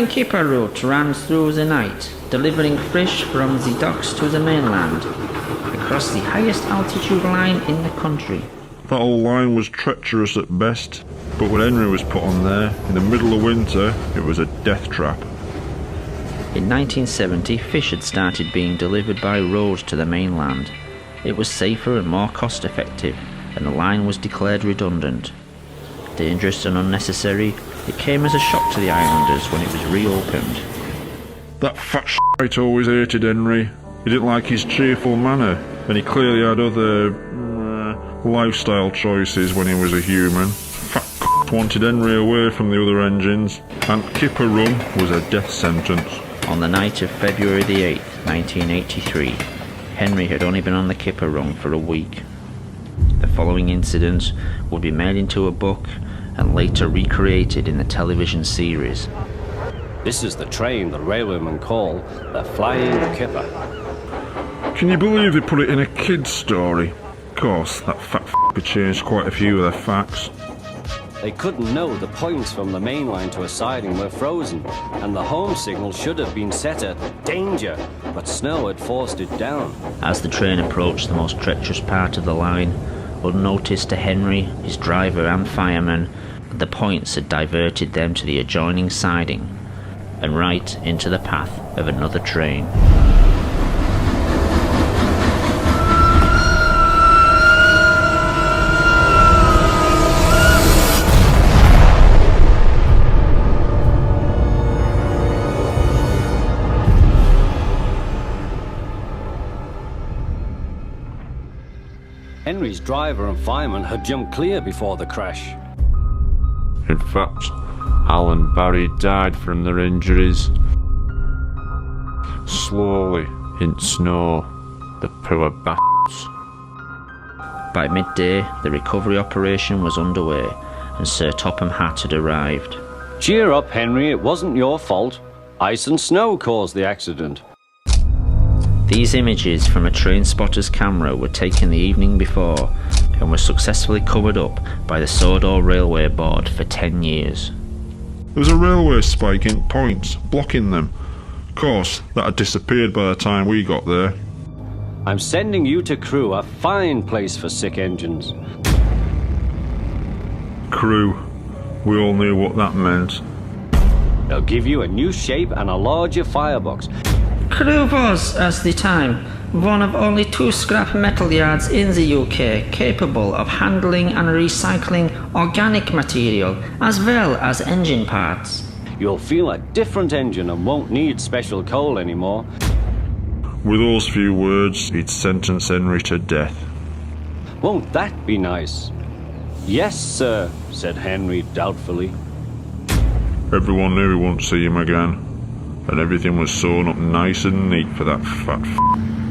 line kipper route ran through the night, delivering fish from the docks to the mainland, across the highest altitude line in the country. That old line was treacherous at best, but when Henry was put on there, in the middle of winter, it was a death trap. In 1970, fish had started being delivered by road to the mainland. It was safer and more cost-effective, and the line was declared redundant. Dangerous and unnecessary, it came as a shock to the islanders when it was reopened. That fat shite always hated Henry. He didn't like his cheerful manner, and he clearly had other lifestyle choices when he was a human. Fat wanted Henry away from the other engines, and kipper run was a death sentence. On the night of February the 8th, 1983, Henry had only been on the kipper run for a week. The following incident would be made into a book and later recreated in the television series. This is the train the railwaymen call the Flying Kipper. Can you believe they put it in a kid's story? Of course, that fat f***er changed quite a few of their facts. They couldn't know the points from the main line to a siding were frozen, and the home signal should have been set at danger, but snow had forced it down. As the train approached the most treacherous part of the line, unnoticed to Henry, his driver and firemen, the points had diverted them to the adjoining siding and right into the path of another train. Henry's driver and fireman had jumped clear before the crash. In fact, Al and Barry died from their injuries. Slowly, in snow, the poor bastards. By midday, the recovery operation was underway, and Sir Topham Hatt had arrived. Cheer up, Henry, it wasn't your fault. Ice and snow caused the accident. These images from a train spotter's camera were taken the evening before and were successfully covered up by the Sodor Railway Board for 10 years. There was a railway spike in points, blocking them. Of course, that had disappeared by the time we got there. I'm sending you to Crewe, a fine place for sick engines. Crew. We all knew what that meant. They'll give you a new shape and a larger firebox. Crewe was, at the time, one of only 2 scrap metal yards in the UK capable of handling and recycling organic material as well as engine parts. You'll feel a different engine and won't need special coal anymore. With those few words, he'd sentence Henry to death. Won't that be nice? Yes, sir, said Henry doubtfully. Everyone knew he wouldn't see him again, and everything was sewn up nice and neat for that fat f***.